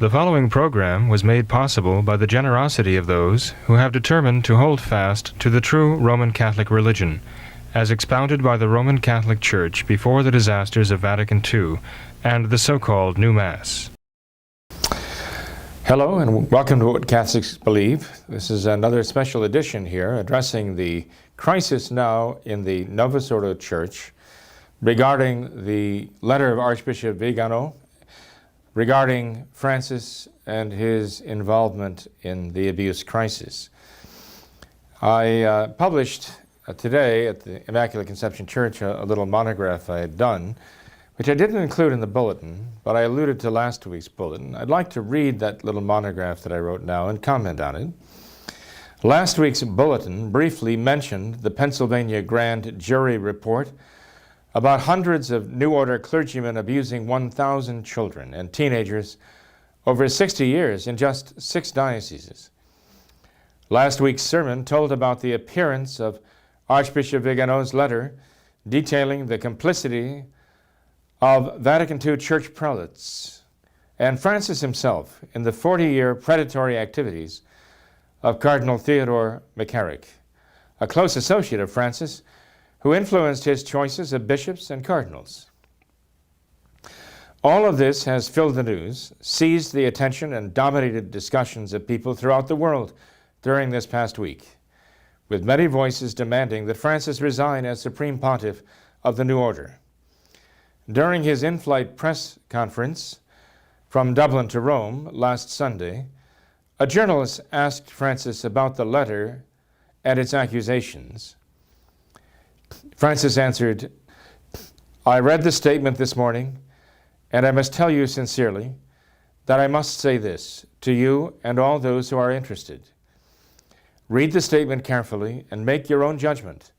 The following program was made possible by the generosity of those who have determined to hold fast to the true Roman Catholic religion, as expounded by the Roman Catholic Church before the disasters of Vatican II and the so-called New Mass. Hello and welcome to What Catholics Believe. This is another special edition here addressing the crisis now in the Novus Ordo Church regarding the letter of Archbishop Vigano regarding Francis and his involvement in the abuse crisis. I published today at the Immaculate Conception Church a little monograph I had done, which I didn't include in the bulletin, but I alluded to last week's bulletin. I'd like to read that little monograph that I wrote now and comment on it. Last week's bulletin briefly mentioned the Pennsylvania Grand Jury report about hundreds of New Order clergymen abusing 1,000 children and teenagers over 60 years in just 6 dioceses. Last week's sermon told about the appearance of Archbishop Vigano's letter detailing the complicity of Vatican II church prelates and Francis himself in the 40-year predatory activities of Cardinal Theodore McCarrick, a close associate of Francis who influenced his choices of bishops and cardinals. All of this has filled the news, seized the attention, and dominated discussions of people throughout the world during this past week, with many voices demanding that Francis resign as Supreme Pontiff of the New Order. During his in-flight press conference from Dublin to Rome last Sunday, a journalist asked Francis about the letter and its accusations. Francis answered, "I read the statement this morning, and I must tell you sincerely that I must say this to you and all those who are interested. Read the statement carefully and make your own judgment.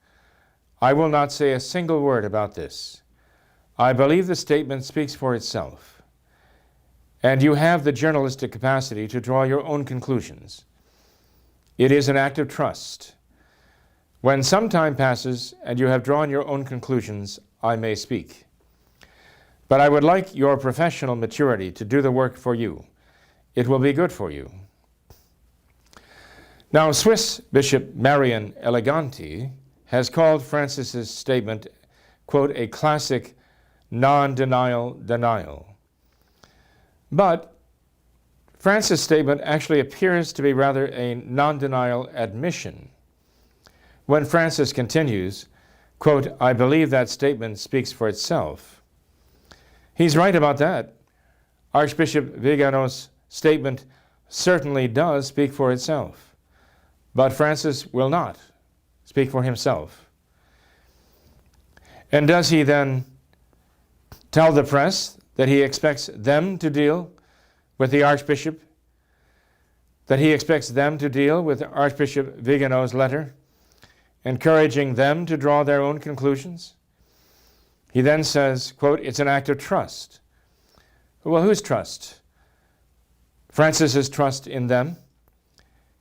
I will not say a single word about this. I believe the statement speaks for itself, and you have the journalistic capacity to draw your own conclusions. It is an act of trust. When some time passes and you have drawn your own conclusions, I may speak. But I would like your professional maturity to do the work for you. It will be good for you." Now, Swiss Bishop Marian Eleganti has called Francis's statement, quote, a classic non-denial denial. But Francis' statement actually appears to be rather a non-denial admission. When Francis continues, quote, I believe that statement speaks for itself. He's right about that. Archbishop Vigano's statement certainly does speak for itself, but Francis will not speak for himself. And does he then tell the press that he expects them to deal with the Archbishop, that he expects them to deal with Archbishop Vigano's letter, encouraging them to draw their own conclusions? He then says, quote, it's an act of trust. Well, whose trust? Francis's trust in them.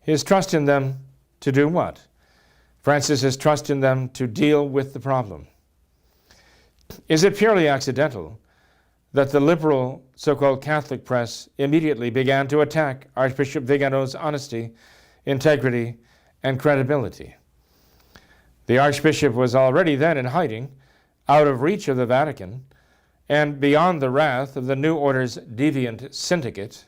His trust in them to do what? Francis's trust in them to deal with the problem. Is it purely accidental that the liberal so-called Catholic press immediately began to attack Archbishop Vigano's honesty, integrity, and credibility? The Archbishop was already then in hiding, out of reach of the Vatican, and beyond the wrath of the New Order's deviant syndicate.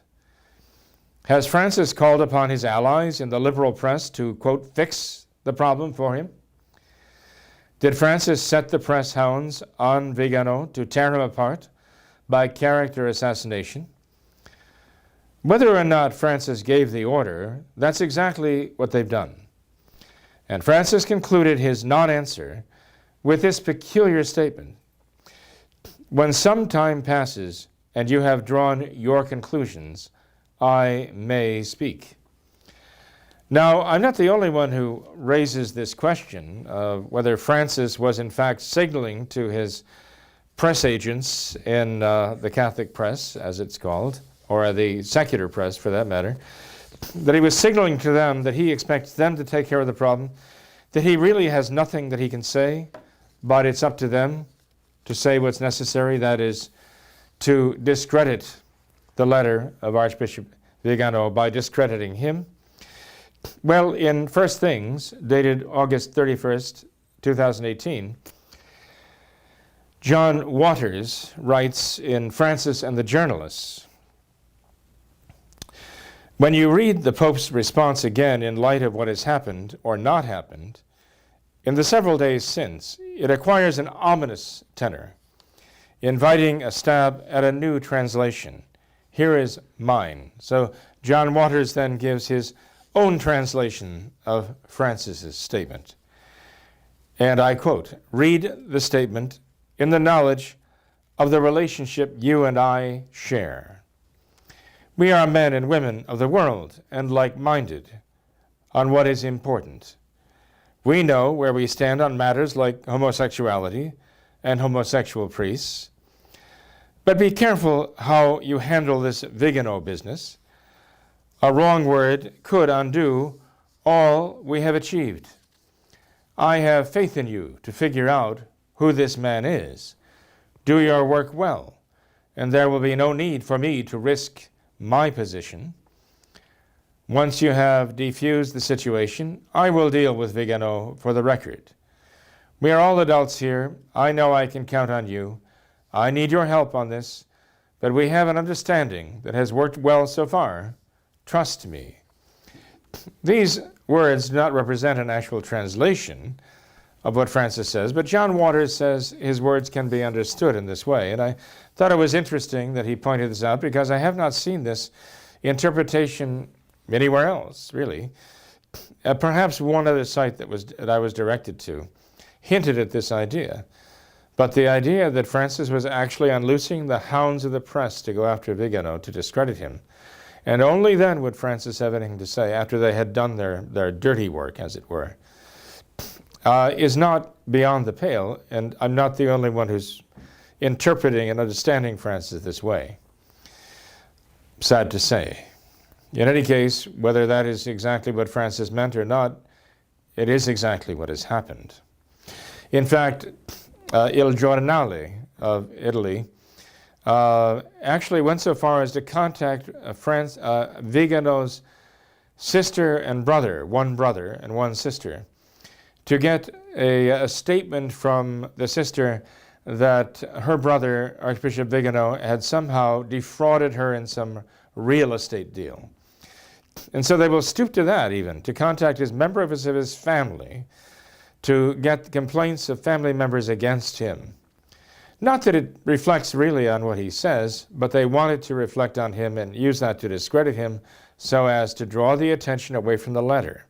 Has Francis called upon his allies in the liberal press to, quote, fix the problem for him? Did Francis set the press hounds on Vigano to tear him apart by character assassination? Whether or not Francis gave the order, that's exactly what they've done. And Francis concluded his non-answer with this peculiar statement. When some time passes and you have drawn your conclusions, I may speak. Now, I'm not the only one who raises this question of whether Francis was in fact signaling to his press agents in the Catholic press, as it's called, or the secular press for that matter, that he was signaling to them that he expects them to take care of the problem, that he really has nothing that he can say, but it's up to them to say what's necessary, that is, to discredit the letter of Archbishop Vigano by discrediting him? Well, in First Things, dated August 31st, 2018, John Waters writes in Francis and the Journalists, "When you read the Pope's response again in light of what has happened or not happened, in the several days since, it acquires an ominous tenor, inviting a stab at a new translation. Here is mine." So John Waters then gives his own translation of Francis's statement. And I quote, "Read the statement in the knowledge of the relationship you and I share. We are men and women of the world and like-minded on what is important. We know where we stand on matters like homosexuality and homosexual priests. But be careful how you handle this Vigano business. A wrong word could undo all we have achieved. I have faith in you to figure out who this man is. Do your work well, and there will be no need for me to risk my position. Once you have defused the situation, I will deal with Vigano for the record. We are all adults here. I know I can count on you. I need your help on this, but we have an understanding that has worked well so far. Trust me." These words do not represent an actual translation of what Francis says, but John Waters says his words can be understood in this way. And I thought it was interesting that he pointed this out because I have not seen this interpretation anywhere else, really. Perhaps one other site that I was directed to hinted at this idea. But the idea that Francis was actually unloosing the hounds of the press to go after Vigano to discredit him, and only then would Francis have anything to say after they had done their dirty work, as it were, is not beyond the pale, and I'm not the only one who's interpreting and understanding Francis this way. Sad to say. In any case, whether that is exactly what Francis meant or not, it is exactly what has happened. In fact, Il Giornale of Italy actually went so far as to contact Vigano's sister and brother, one brother and one sister, to get a statement from the sister that her brother, Archbishop Vigano, had somehow defrauded her in some real estate deal. And so they will stoop to that even, to contact his member of his family to get complaints of family members against him. Not that it reflects really on what he says, but they wanted to reflect on him and use that to discredit him so as to draw the attention away from the letter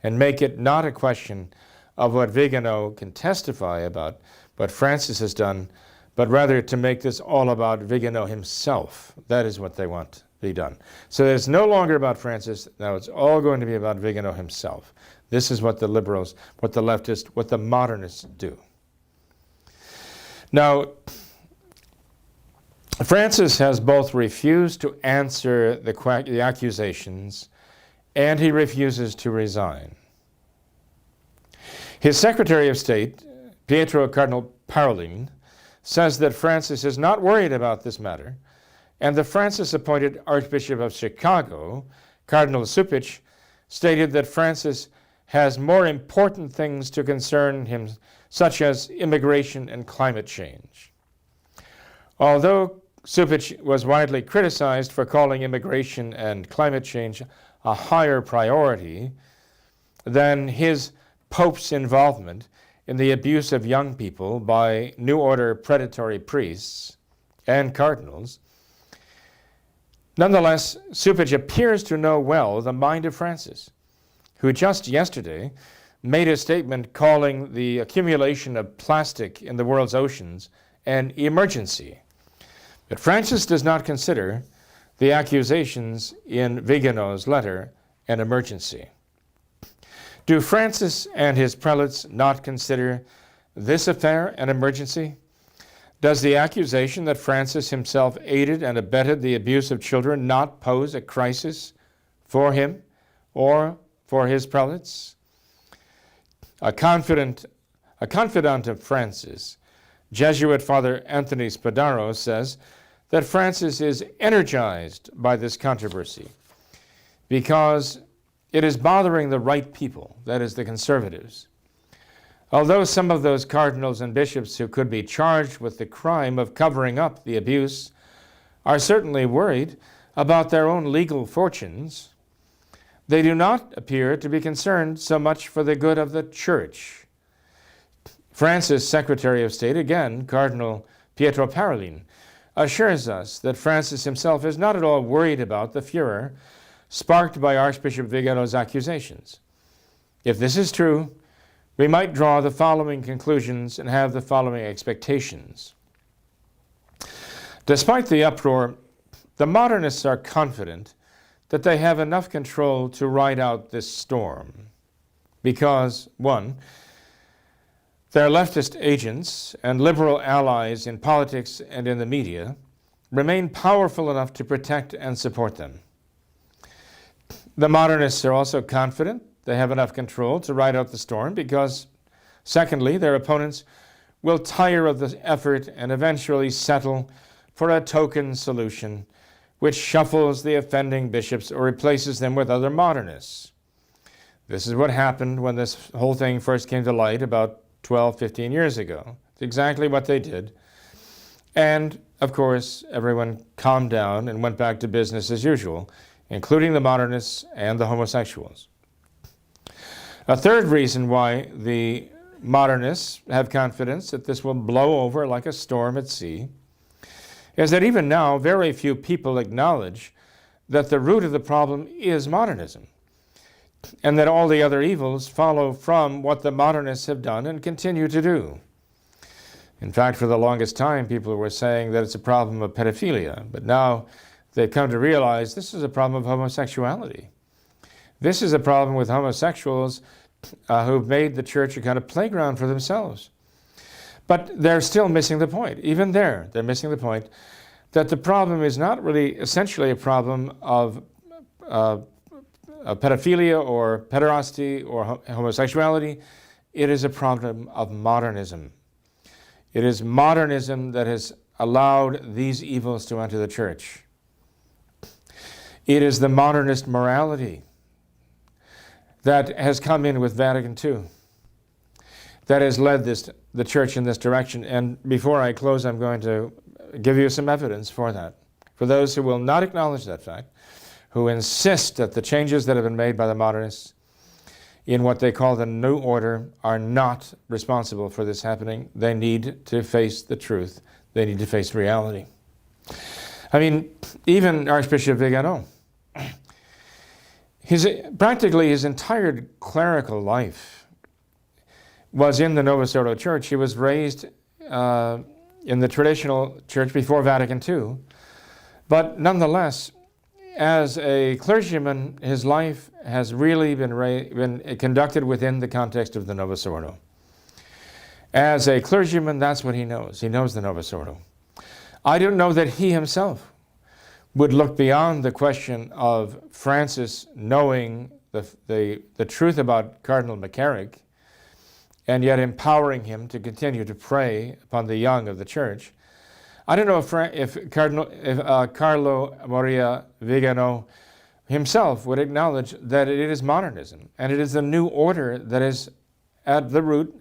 and make it not a question of what Vigano can testify about, what Francis has done, but rather to make this all about Vigano himself. That is what they want to be done. So it's no longer about Francis, now it's all going to be about Vigano himself. This is what the liberals, what the leftists, what the modernists do. Now, Francis has both refused to answer the accusations and he refuses to resign. His Secretary of State, Pietro Cardinal Parolin, says that Francis is not worried about this matter, and the Francis-appointed Archbishop of Chicago, Cardinal Cupich, stated that Francis has more important things to concern him, such as immigration and climate change. Although Cupich was widely criticized for calling immigration and climate change a higher priority than his Pope's involvement in the abuse of young people by New Order predatory priests and cardinals, nonetheless, Cupich appears to know well the mind of Francis, who just yesterday made a statement calling the accumulation of plastic in the world's oceans an emergency. But Francis does not consider the accusations in Vigano's letter an emergency. Do Francis and his prelates not consider this affair an emergency? Does the accusation that Francis himself aided and abetted the abuse of children not pose a crisis for him or for his prelates? A confidant of Francis, Jesuit Father Anthony Spadaro, says that Francis is energized by this controversy because it is bothering the right people, that is, the conservatives. Although some of those cardinals and bishops who could be charged with the crime of covering up the abuse are certainly worried about their own legal fortunes, they do not appear to be concerned so much for the good of the Church. Francis' Secretary of State, again, Cardinal Pietro Parolin, assures us that Francis himself is not at all worried about the furor sparked by Archbishop Vigano's accusations. If this is true, we might draw the following conclusions and have the following expectations. Despite the uproar, the modernists are confident that they have enough control to ride out this storm because, one, their leftist agents and liberal allies in politics and in the media remain powerful enough to protect and support them. The modernists are also confident they have enough control to ride out the storm because, secondly, their opponents will tire of the effort and eventually settle for a token solution which shuffles the offending bishops or replaces them with other modernists. This is what happened when this whole thing first came to light about 12, 15 years ago. It's exactly what they did. And, of course, everyone calmed down and went back to business as usual, including the modernists and the homosexuals. A third reason why the modernists have confidence that this will blow over like a storm at sea is that even now very few people acknowledge that the root of the problem is modernism, and that all the other evils follow from what the modernists have done and continue to do. In fact, for the longest time, people were saying that it's a problem of pedophilia, but now they've come to realize this is a problem of homosexuality. This is a problem with homosexuals who've made the church a kind of playground for themselves. But they're still missing the point. Even there, they're missing the point that the problem is not really essentially a problem of pedophilia or pederasty or homosexuality. It is a problem of modernism. It is modernism that has allowed these evils to enter the church. It is the modernist morality that has come in with Vatican II that has led the church in this direction. And before I close, I'm going to give you some evidence for that. For those who will not acknowledge that fact, who insist that the changes that have been made by the modernists in what they call the New Order are not responsible for this happening, they need to face the truth. They need to face reality. I mean, even Archbishop Vigano, practically his entire clerical life was in the Novus Ordo Church. He was raised in the traditional church before Vatican II. But nonetheless, as a clergyman, his life has really been conducted within the context of the Novus Ordo. As a clergyman, that's what he knows. He knows the Novus Ordo. I don't know that he himself would look beyond the question of Francis knowing the truth about Cardinal McCarrick and yet empowering him to continue to prey upon the young of the church. I don't know if Carlo Maria Vigano himself would acknowledge that it is modernism and it is the new order that is at the root,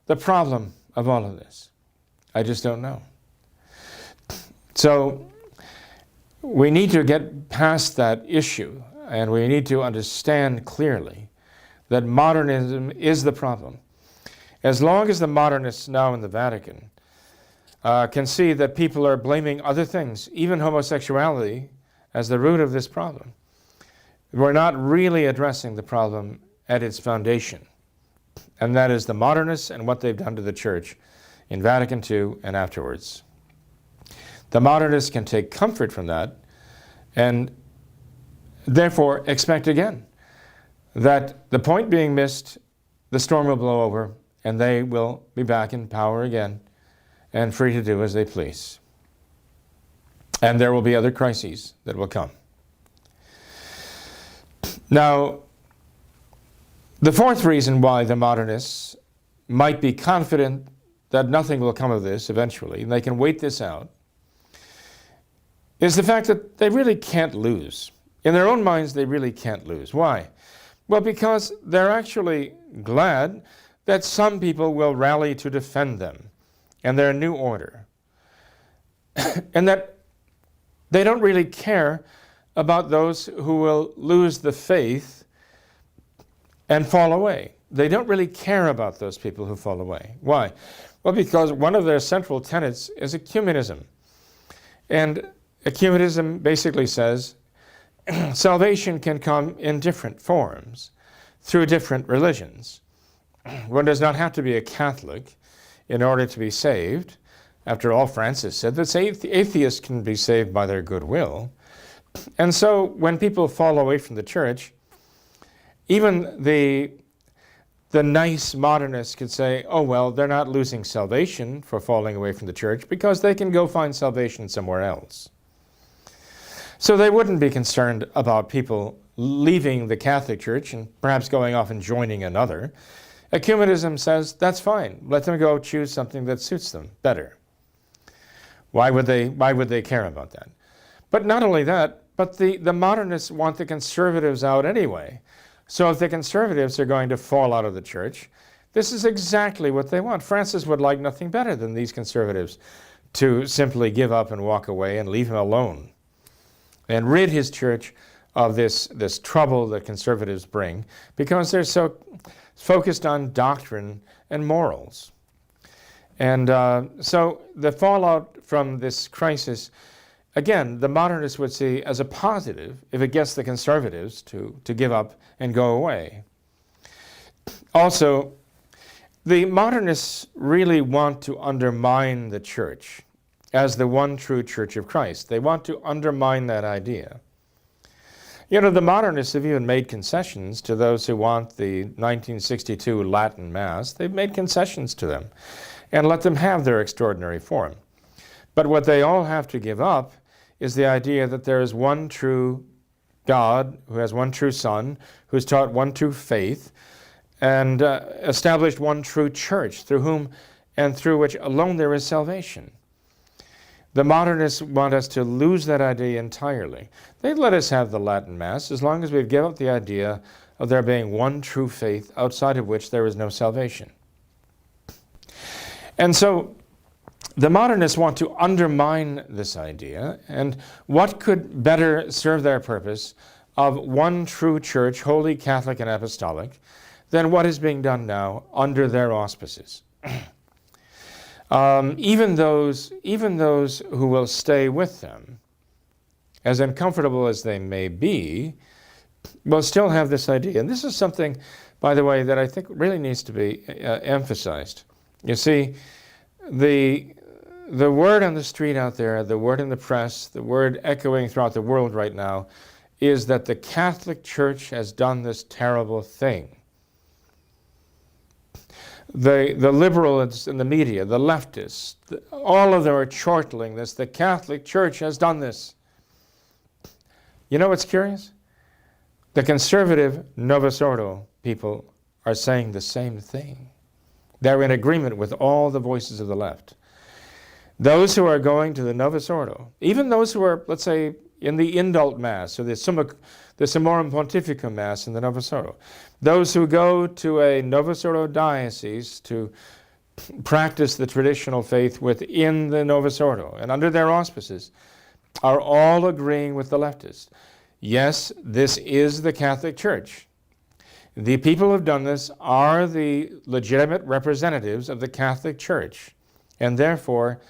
the problem of all of this. I just don't know. So we need to get past that issue, and we need to understand clearly that modernism is the problem. As long as the modernists now in the Vatican can see that people are blaming other things, even homosexuality, as the root of this problem, we're not really addressing the problem at its foundation, and that is the modernists and what they've done to the church in Vatican II and afterwards. The modernists can take comfort from that and therefore expect again that the point being missed, the storm will blow over, and they will be back in power again and free to do as they please. And there will be other crises that will come. Now, the fourth reason why the modernists might be confident that nothing will come of this eventually, and they can wait this out, is the fact that they really can't lose. In their own minds, they really can't lose. Why? Well, because they're actually glad that some people will rally to defend them and their new order. And that they don't really care about those who will lose the faith and fall away. They don't really care about those people who fall away. Why? Well, because one of their central tenets is ecumenism. And ecumenism basically says salvation can come in different forms through different religions. One does not have to be a Catholic in order to be saved. After all, Francis said that atheists can be saved by their goodwill. And so when people fall away from the church, even the nice modernists could say, oh, well, they're not losing salvation for falling away from the church because they can go find salvation somewhere else. So they wouldn't be concerned about people leaving the Catholic Church and perhaps going off and joining another. Ecumenism says, that's fine. Let them go choose something that suits them better. Why would they care about that? But not only that, but the modernists want the conservatives out anyway. So if the conservatives are going to fall out of the church, this is exactly what they want. Francis would like nothing better than these conservatives to simply give up and walk away and leave him alone and rid his church of this trouble that conservatives bring because they're so focused on doctrine and morals. And so the fallout from this crisis, again, the modernists would see as a positive if it gets the conservatives to give up and go away. Also, the modernists really want to undermine the church as the one true Church of Christ. They want to undermine that idea. You know, the modernists have even made concessions to those who want the 1962 Latin Mass. They've made concessions to them and let them have their extraordinary form. But what they all have to give up is the idea that there is one true God who has one true Son, who's taught one true faith, and established one true church through whom and through which alone there is salvation. The modernists want us to lose that idea entirely. They'd let us have the Latin Mass as long as we'd give up the idea of there being one true faith outside of which there is no salvation. And so the modernists want to undermine this idea, and what could better serve their purpose of one true church, holy, Catholic, and apostolic, than what is being done now under their auspices? Even those who will stay with them, as uncomfortable as they may be, will still have this idea. And this is something, by the way, that I think really needs to be emphasized. You see, the word on the street out there, the word in the press, the word echoing throughout the world right now, is that the Catholic Church has done this terrible thing. The liberals in the media, the leftists, all of them are chortling this. The Catholic Church has done this. You know what's curious? The conservative Novus Ordo people are saying the same thing. They're in agreement with all the voices of the left. Those who are going to the Novus Ordo, even those who are, let's say, in the indult Mass or the Summorum Pontificum Mass in the Novus Ordo, those who go to a Novus Ordo diocese to practice the traditional faith within the Novus Ordo and under their auspices, are all agreeing with the leftists. Yes, this is the Catholic Church. The people who have done this are the legitimate representatives of the Catholic Church, and therefore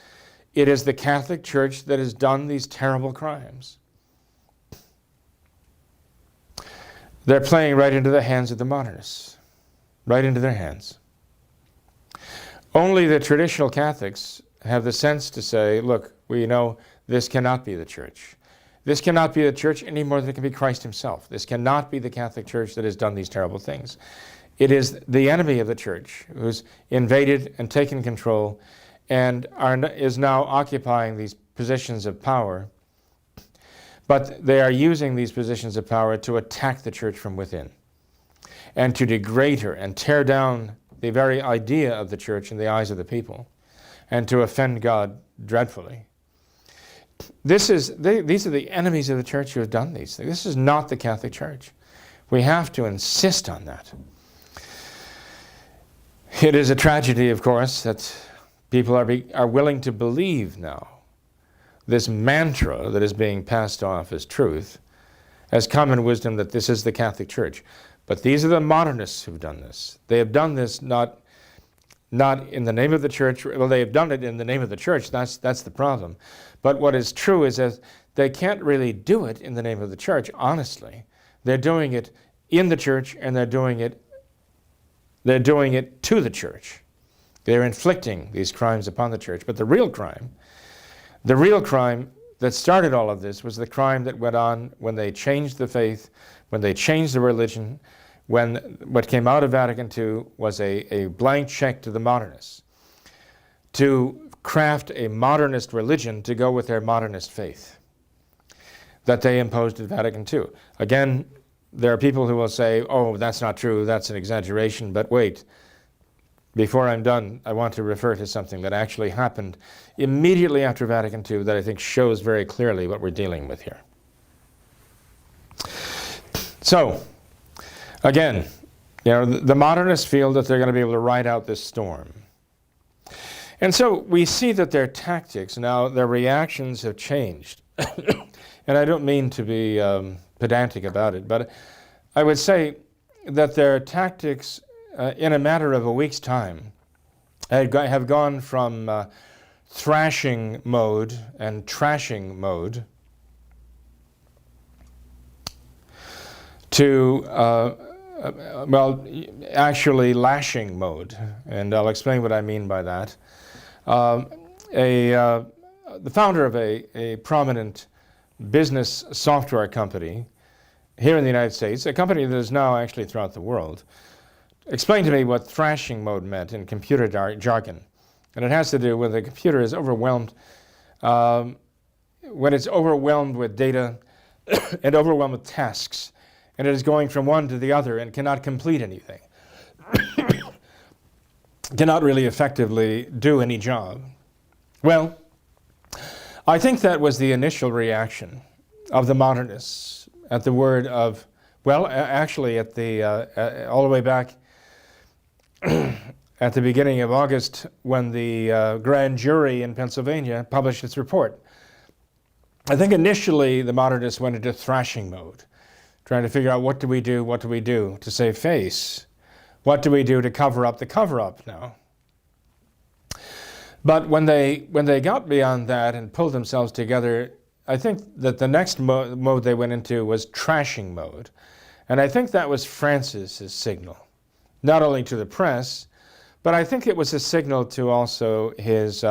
it is the Catholic Church that has done these terrible crimes. They're playing right into the hands of the modernists, right into their hands. Only the traditional Catholics have the sense to say, look, we know this cannot be the church. This cannot be the church any more than it can be Christ himself. This cannot be the Catholic Church that has done these terrible things. It is the enemy of the church who's invaded and taken control and is now occupying these positions of power. But they are using these positions of power to attack the church from within and to degrade her and tear down the very idea of the church in the eyes of the people and to offend God dreadfully. these are the enemies of the church who have done these things. This is not the Catholic Church. We have to insist on that. It is a tragedy, of course, that people are willing to believe now this mantra that is being passed off as truth, as common wisdom, that this is the Catholic Church. But these are the modernists who've done this. They have done this not in the name of the church. Well, they have done it in the name of the church. That's the problem. But what is true is that they can't really do it in the name of the church, honestly. They're doing it in the church, and they're doing it to the church. They're inflicting these crimes upon the church. But the real crime that started all of this was the crime that went on when they changed the faith, when they changed the religion, when what came out of Vatican II was a blank check to the modernists to craft a modernist religion to go with their modernist faith that they imposed at Vatican II. Again, there are people who will say, oh, that's not true, that's an exaggeration, but wait. Before I'm done, I want to refer to something that actually happened immediately after Vatican II that I think shows very clearly what we're dealing with here. So, again, the modernists feel that they're going to be able to ride out this storm. And so we see that their tactics, now their reactions have changed. And I don't mean to be pedantic about it, but I would say that their tactics in a matter of a week's time have gone from thrashing mode and trashing mode to, actually lashing mode. And I'll explain what I mean by that. The founder of a prominent business software company here in the United States, a company that is now actually throughout the world, explained to me what thrashing mode meant in computer jargon. And it has to do with the computer is overwhelmed, when it's overwhelmed with data and overwhelmed with tasks, and it is going from one to the other and cannot complete anything, cannot really effectively do any job. Well, I think that was the initial reaction of the modernists at the word of, well, actually at the all the way back at the beginning of August when the grand jury in Pennsylvania published its report. I think initially the modernists went into thrashing mode, trying to figure out what do we do to save face? What do we do to cover up the cover-up now? But when they got beyond that and pulled themselves together, I think that the next mode they went into was trashing mode. And I think that was Francis's signal, not only to the press, but I think it was a signal to also his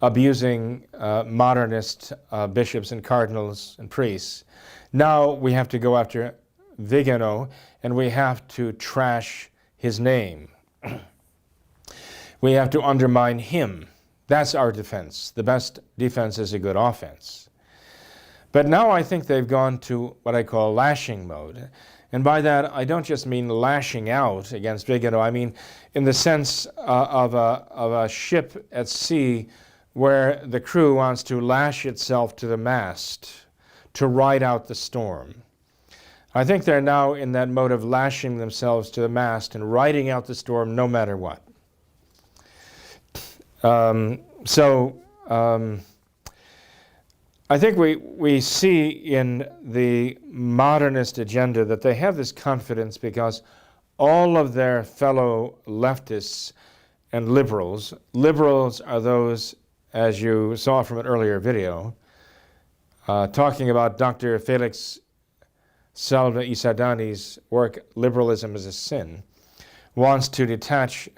abusing modernist bishops and cardinals and priests. Now we have to go after Vigano, and we have to trash his name. We have to undermine him. That's our defense. The best defense is a good offense. But now I think they've gone to what I call lashing mode. And by that, I don't just mean lashing out against Vigano. I mean in the sense of a ship at sea where the crew wants to lash itself to the mast to ride out the storm. I think they're now in that mode of lashing themselves to the mast and riding out the storm no matter what. I think we see in the modernist agenda that they have this confidence because all of their fellow leftists and liberals are those, as you saw from an earlier video, talking about Dr. Felix Salva Isadani's work, Liberalism is a Sin, wants to detach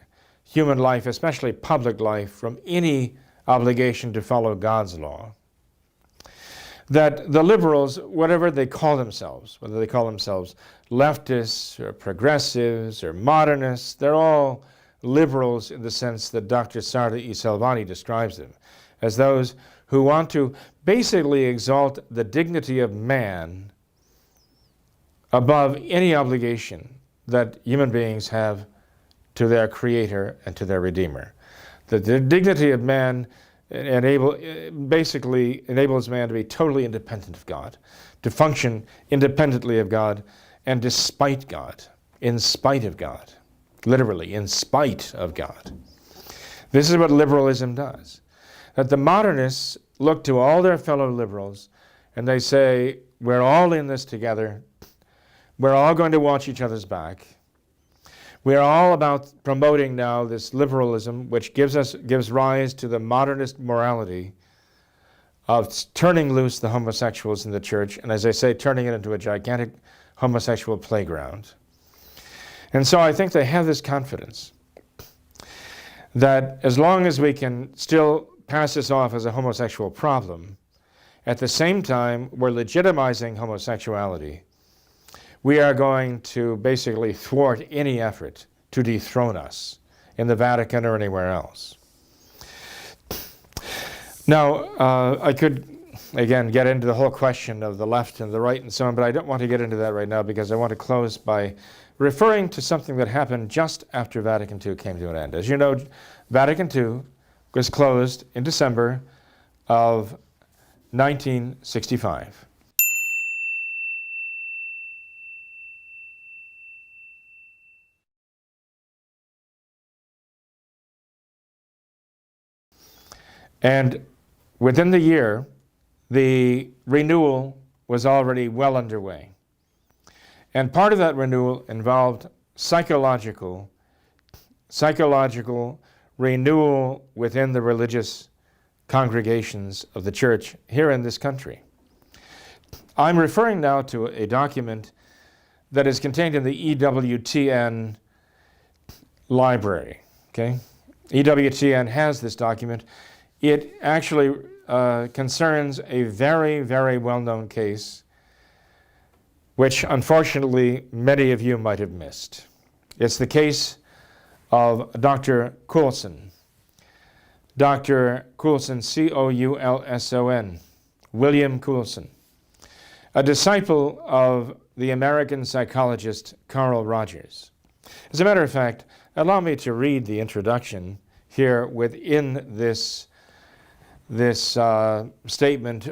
human life, especially public life, from any obligation to follow God's law. That the liberals, whatever they call themselves, whether they call themselves leftists or progressives or modernists, they're all liberals in the sense that Dr. Sarda E. Salvani describes them, as those who want to basically exalt the dignity of man above any obligation that human beings have to their Creator and to their Redeemer. That the dignity of man basically enables man to be totally independent of God, to function independently of God and despite God, in spite of God, literally, in spite of God. This is what liberalism does. That the modernists look to all their fellow liberals and they say, we're all in this together. We're all going to watch each other's back. We're all about promoting now this liberalism, which gives rise to the modernist morality of turning loose the homosexuals in the church, and as I say, turning it into a gigantic homosexual playground. And so I think they have this confidence that as long as we can still pass this off as a homosexual problem, at the same time we're legitimizing homosexuality, we are going to basically thwart any effort to dethrone us in the Vatican or anywhere else. Now, I could, again, get into the whole question of the left and the right and so on, but I don't want to get into that right now because I want to close by referring to something that happened just after Vatican II came to an end. As you know, Vatican II was closed in December of 1965. And within the year, the renewal was already well underway. And part of that renewal involved psychological renewal within the religious congregations of the church here in this country. I'm referring now to a document that is contained in the EWTN library. Okay? EWTN has this document. It actually concerns a very, very well-known case, which unfortunately many of you might have missed. It's the case of Dr. Coulson. Dr. Coulson, C-O-U-L-S-O-N, William Coulson, a disciple of the American psychologist Carl Rogers. As a matter of fact, allow me to read the introduction here within this statement,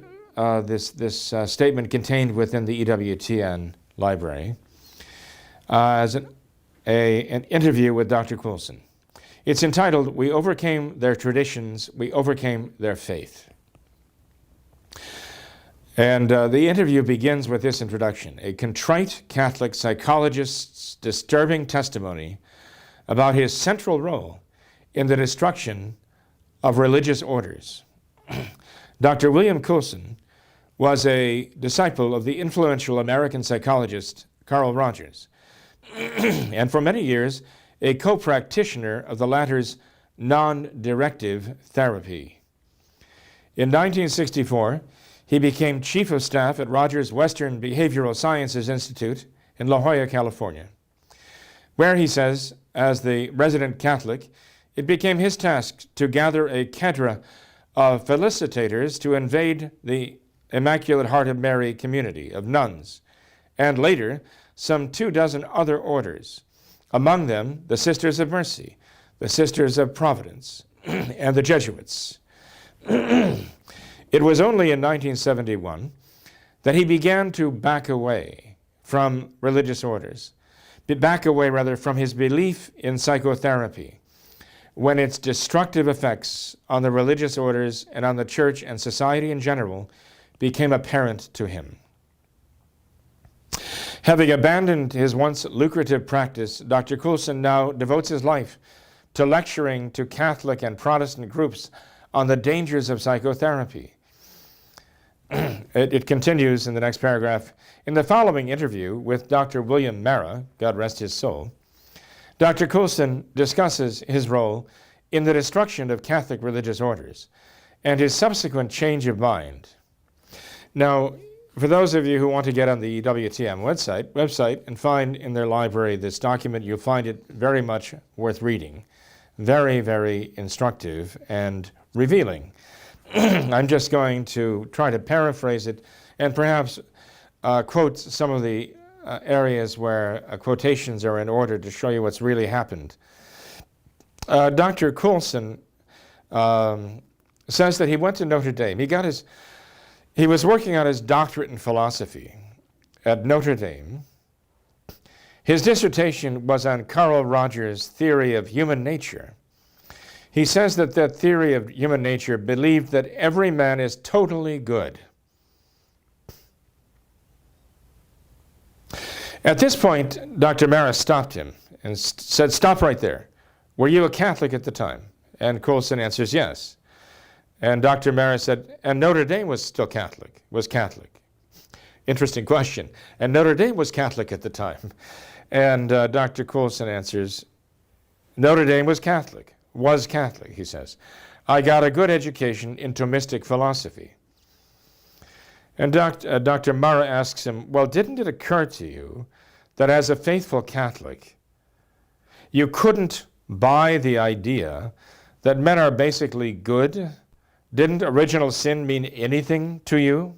statement contained within the EWTN library as an interview with Dr. Coulson. It's entitled, "We Overcame Their Traditions, We Overcame Their Faith." And the interview begins with this introduction: a contrite Catholic psychologist's disturbing testimony about his central role in the destruction of religious orders. Dr. William Coulson was a disciple of the influential American psychologist Carl Rogers, and for many years a co-practitioner of the latter's non-directive therapy. In 1964, he became chief of staff at Rogers' Western Behavioral Sciences Institute in La Jolla, California, where he says, as the resident Catholic, it became his task to gather a cadre of felicitators to invade the Immaculate Heart of Mary community of nuns, and later some 24 other orders, among them the Sisters of Mercy, the Sisters of Providence, and the Jesuits. It was only in 1971 that he began to back away from religious orders, from his belief in psychotherapy, when its destructive effects on the religious orders and on the church and society in general became apparent to him. Having abandoned his once lucrative practice, Dr. Coulson now devotes his life to lecturing to Catholic and Protestant groups on the dangers of psychotherapy. It continues in the next paragraph. In the following interview with Dr. William Mara, God rest his soul, Dr. Coulson discusses his role in the destruction of Catholic religious orders and his subsequent change of mind. Now, for those of you who want to get on the EWTN website and find in their library this document, you'll find it very much worth reading. Very, very instructive and revealing. I'm just going to try to paraphrase it and perhaps quote some of the areas where quotations are in order to show you what's really happened. Dr. Coulson says that he went to Notre Dame. He was working on his doctorate in philosophy at Notre Dame. His dissertation was on Carl Rogers' theory of human nature. He says that that theory of human nature believed that every man is totally good. At this point, Dr. Maris stopped him and said, "Stop right there. Were you a Catholic at the time?" And Coulson answers, "Yes." And Dr. Maris said, "And Notre Dame was Catholic. Interesting question. And Notre Dame was Catholic at the time. And Dr. Coulson answers, "Notre Dame was Catholic, he says. I got a good education in Thomistic philosophy." And Dr. Murrah asks him, "Well, didn't it occur to you that as a faithful Catholic, you couldn't buy the idea that men are basically good? Didn't original sin mean anything to you?"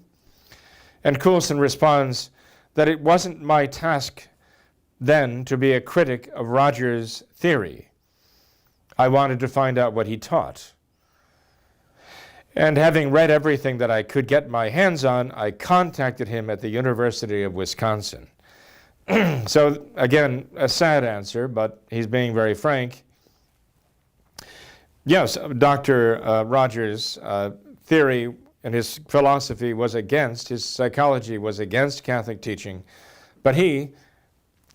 And Coulson responds that it wasn't my task then to be a critic of Rogers' theory. I wanted to find out what he taught. And having read everything that I could get my hands on, I contacted him at the University of Wisconsin. So again, a sad answer, but he's being very frank. Yes, Dr. Rogers' theory and his philosophy was against, his psychology was against Catholic teaching, but he,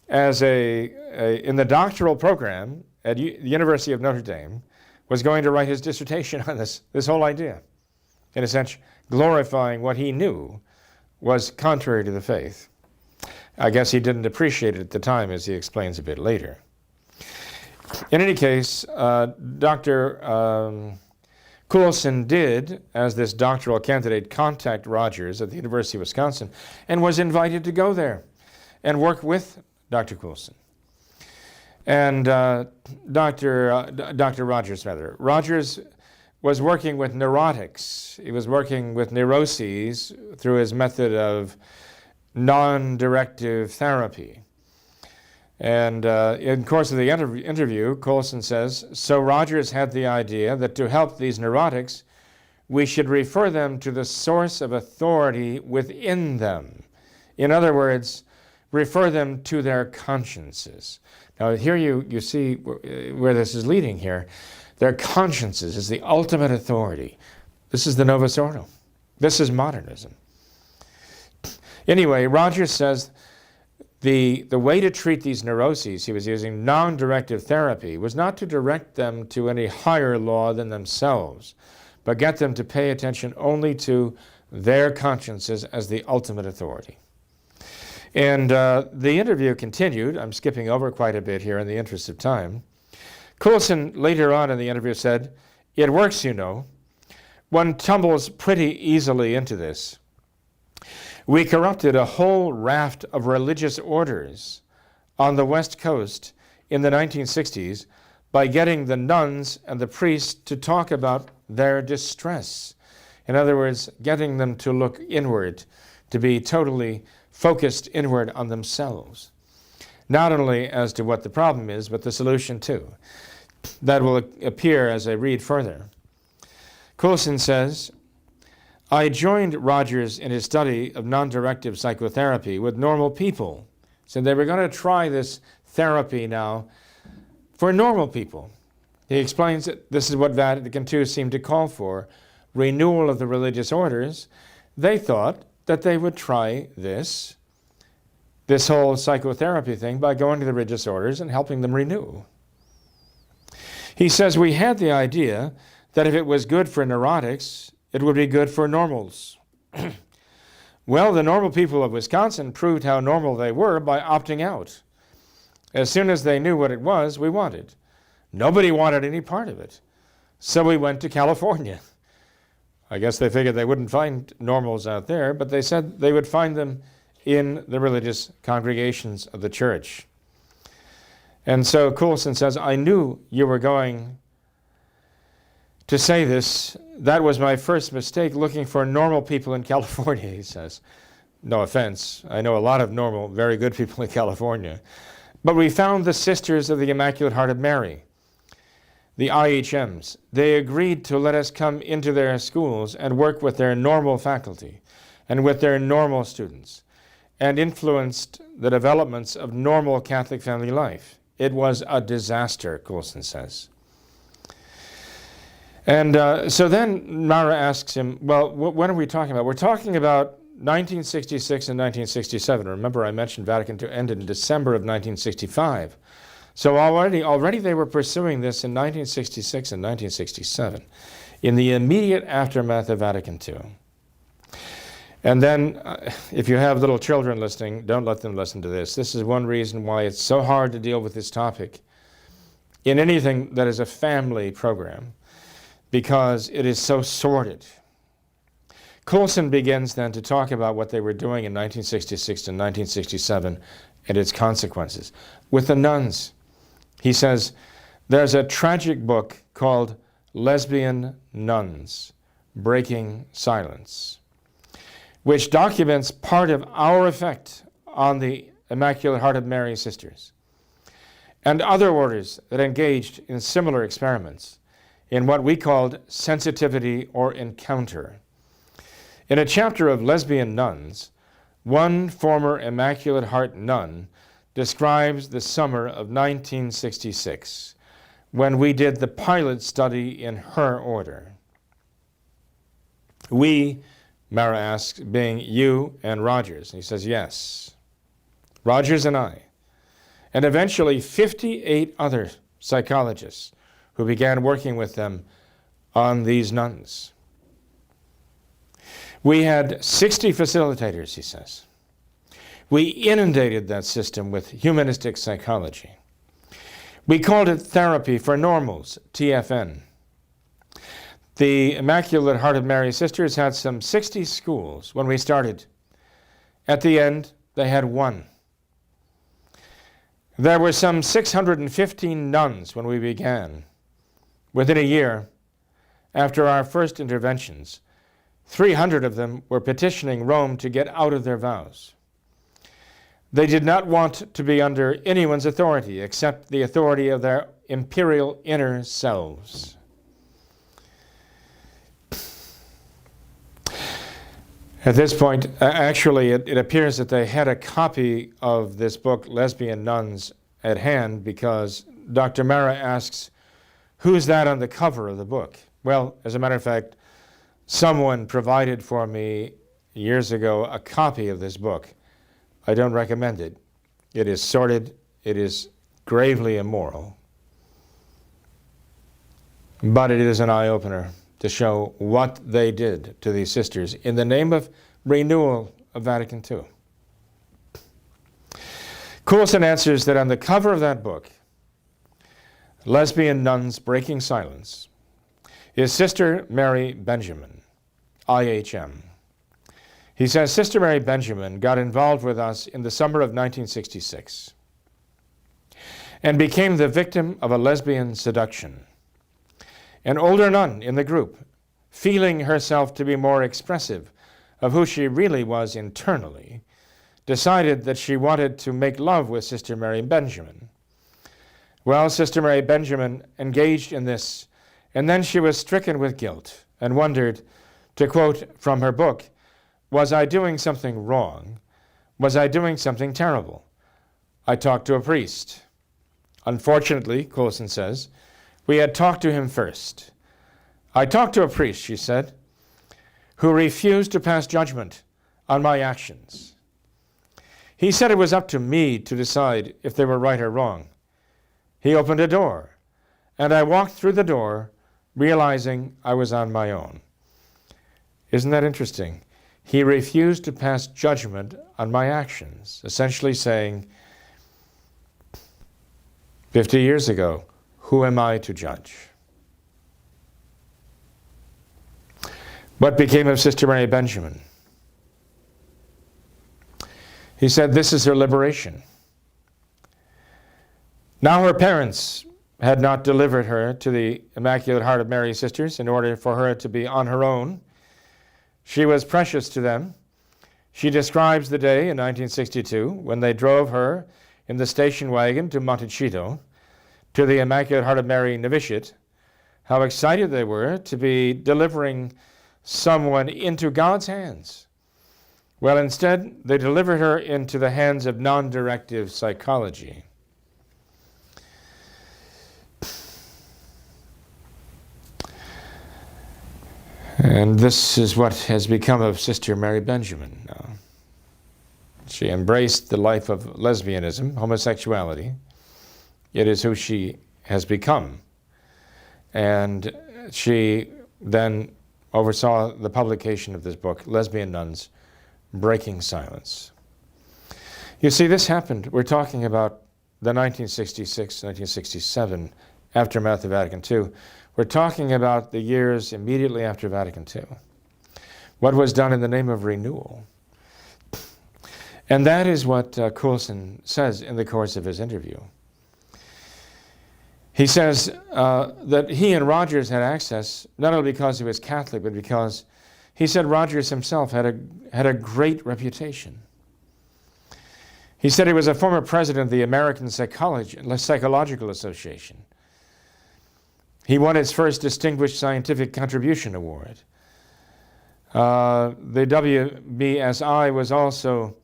in the doctoral program at the University of Notre Dame, was going to write his dissertation on this whole idea, in a sense, glorifying what he knew was contrary to the faith. I guess he didn't appreciate it at the time, as he explains a bit later. In any case, Dr. Coulson did, as this doctoral candidate, contact Rogers at the University of Wisconsin and was invited to go there and work with Dr. Coulson. And Dr. Rogers was working with neurotics. He was working with neuroses through his method of non-directive therapy. And in the course of the interview, Coulson says, "So Rogers had the idea that to help these neurotics, we should refer them to the source of authority within them. In other words, refer them to their consciences." Now here you see where this is leading here. Their consciences is the ultimate authority. This is the Novus Ordo. This is modernism. Anyway, Rogers says the way to treat these neuroses, he was using non-directive therapy, was not to direct them to any higher law than themselves, but get them to pay attention only to their consciences as the ultimate authority. And the interview continued. I'm skipping over quite a bit here in the interest of time. Coulson later on in the interview said, "It works, you know. One tumbles pretty easily into this. We corrupted a whole raft of religious orders on the West Coast in the 1960s by getting the nuns and the priests to talk about their distress. In other words, getting them to look inward, to be totally focused inward on themselves, not only as to what the problem is, but the solution too. That will appear as I read further." Coulson says, "I joined Rogers in his study of non-directive psychotherapy with normal people." So they were going to try this therapy now for normal people. He explains that this is what Vatican II seemed to call for, renewal of the religious orders. They thought that they would try this whole psychotherapy thing by going to the religious orders and helping them renew. He says, "We had the idea that if it was good for neurotics, it would be good for normals." Well, the normal people of Wisconsin proved how normal they were by opting out. As soon as they knew what it was we wanted. Nobody wanted any part of it. So we went to California. I guess they figured they wouldn't find normals out there, but they said they would find them in the religious congregations of the church. And so Coulson says, "I knew you were going to say this. That was my first mistake, looking for normal people in California," he says. No offense. I know a lot of normal, very good people in California. "But we found the Sisters of the Immaculate Heart of Mary. the IHMs. They agreed to let us come into their schools and work with their normal faculty and with their normal students, and influenced the developments of normal Catholic family life. It was a disaster, Coulson says. And so then Mara asks him, well, when are we talking about? We're talking about 1966 and 1967. Remember, I mentioned Vatican II ended in December of 1965. So already they were pursuing this in 1966 and 1967, in the immediate aftermath of Vatican II. And then, if you have little children listening, don't let them listen to this. This is one reason why it's so hard to deal with this topic in anything that is a family program, because it is so sordid. Coulson begins then to talk about what they were doing in 1966 to 1967 and its consequences. With the nuns, he says, there's a tragic book called Lesbian Nuns, Breaking Silence, which documents part of our effect on the Immaculate Heart of Mary sisters and other orders that engaged in similar experiments in what we called sensitivity or encounter. In a chapter of Lesbian Nuns, one former Immaculate Heart nun describes the summer of 1966, when we did the pilot study in her order. We, Mara asks, being you and Rogers. And he says, yes, Rogers and I. And eventually 58 other psychologists who began working with them on these nuns. We had 60 facilitators, he says. We inundated that system with humanistic psychology. We called it Therapy for Normals, TFN. The Immaculate Heart of Mary sisters had some 60 schools when we started. At the end, they had one. There were some 615 nuns when we began. Within a year, after our first interventions, 300 of them were petitioning Rome to get out of their vows. They did not want to be under anyone's authority except the authority of their imperial inner selves. At this point, actually, it appears that they had a copy of this book, Lesbian Nuns, at hand, because Dr. Mara asks, who's that on the cover of the book? Well, as a matter of fact, someone provided for me years ago a copy of this book. I don't recommend it. It is sordid. It is gravely immoral. But it is an eye-opener to show what they did to these sisters in the name of renewal of Vatican II. Coulson answers that on the cover of that book, Lesbian Nuns Breaking Silence, is Sister Mary Benjamin, IHM. He says, Sister Mary Benjamin got involved with us in the summer of 1966 and became the victim of a lesbian seduction. An older nun in the group, feeling herself to be more expressive of who she really was internally, decided that she wanted to make love with Sister Mary Benjamin. Well, Sister Mary Benjamin engaged in this, and then she was stricken with guilt and wondered, to quote from her book, was I doing something wrong? Was I doing something terrible? I talked to a priest. Unfortunately, Coulson says, we had talked to him first. I talked to a priest, she said, who refused to pass judgment on my actions. He said it was up to me to decide if they were right or wrong. He opened a door, and I walked through the door, realizing I was on my own. Isn't that interesting? He refused to pass judgment on my actions, essentially saying, 50 years ago, who am I to judge? What became of Sister Mary Benjamin? He said, this is her liberation. Now her parents had not delivered her to the Immaculate Heart of Mary sisters in order for her to be on her own. She was precious to them. She describes the day in 1962 when they drove her in the station wagon to Montecito, to the Immaculate Heart of Mary novitiate, how excited they were to be delivering someone into God's hands. Well, instead, they delivered her into the hands of non-directive psychology. And this is what has become of Sister Mary Benjamin now. She embraced the life of lesbianism, homosexuality. It is who she has become. And she then oversaw the publication of this book, Lesbian Nuns, Breaking Silence. You see, this happened. We're talking about the 1966, 1967 aftermath of Vatican II. We're talking about the years immediately after Vatican II. What was done in the name of renewal. And that is what Coulson says in the course of his interview. He says that he and Rogers had access, not only because he was Catholic, but because he said Rogers himself had a great reputation. He said he was a former president of the American Psychological Association. He won its first Distinguished Scientific Contribution Award. The WBSI was also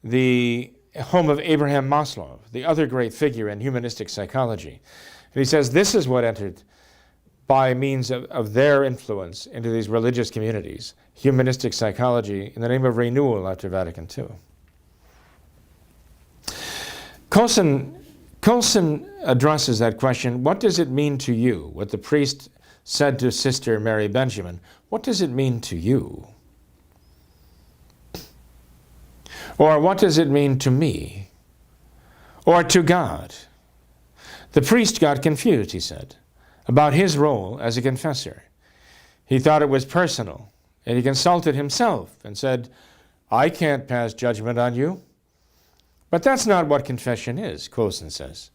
the home of Abraham Maslow, the other great figure in humanistic psychology. And he says this is what entered by means of their influence into these religious communities, humanistic psychology in the name of renewal after Vatican II. Coulson addresses that question, what does it mean to you? What the priest said to Sister Mary Benjamin, what does it mean to you? Or what does it mean to me? Or to God? The priest got confused, he said, about his role as a confessor. He thought it was personal, and he consulted himself and said, I can't pass judgment on you. But that's not what confession is, Coulson says.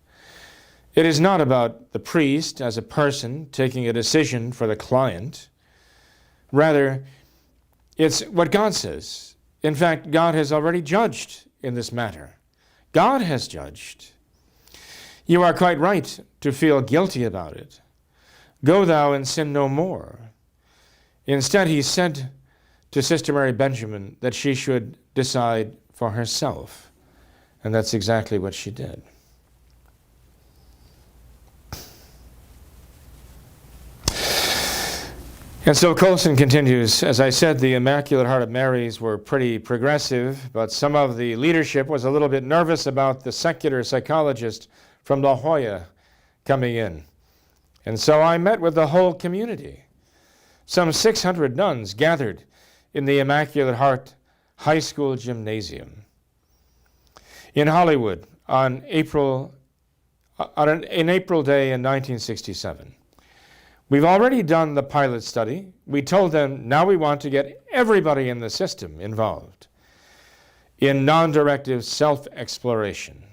It is not about the priest as a person taking a decision for the client. Rather, it's what God says. In fact, God has already judged in this matter. God has judged. You are quite right to feel guilty about it. Go thou and sin no more. Instead, he said to Sister Mary Benjamin that she should decide for herself. And that's exactly what she did. And so Coulson continues, as I said, the Immaculate Heart of Mary's were pretty progressive, but some of the leadership was a little bit nervous about the secular psychologist from La Jolla coming in. And so I met with the whole community. Some 600 nuns gathered in the Immaculate Heart High School Gymnasium in Hollywood on April day in 1967. We've already done the pilot study. We told them now we want to get everybody in the system involved in non-directive self-exploration.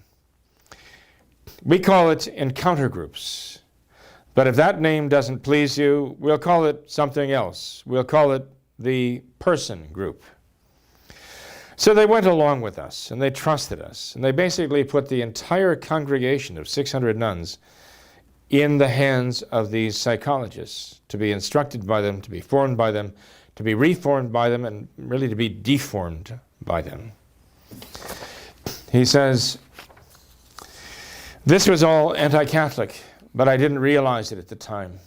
We call it encounter groups. But if that name doesn't please you, we'll call it something else. We'll call it the person group. So they went along with us, and they trusted us, and they basically put the entire congregation of 600 nuns in the hands of these psychologists, to be instructed by them, to be formed by them, to be reformed by them, and really to be deformed by them. He says, this was all anti-Catholic, but I didn't realize it at the time.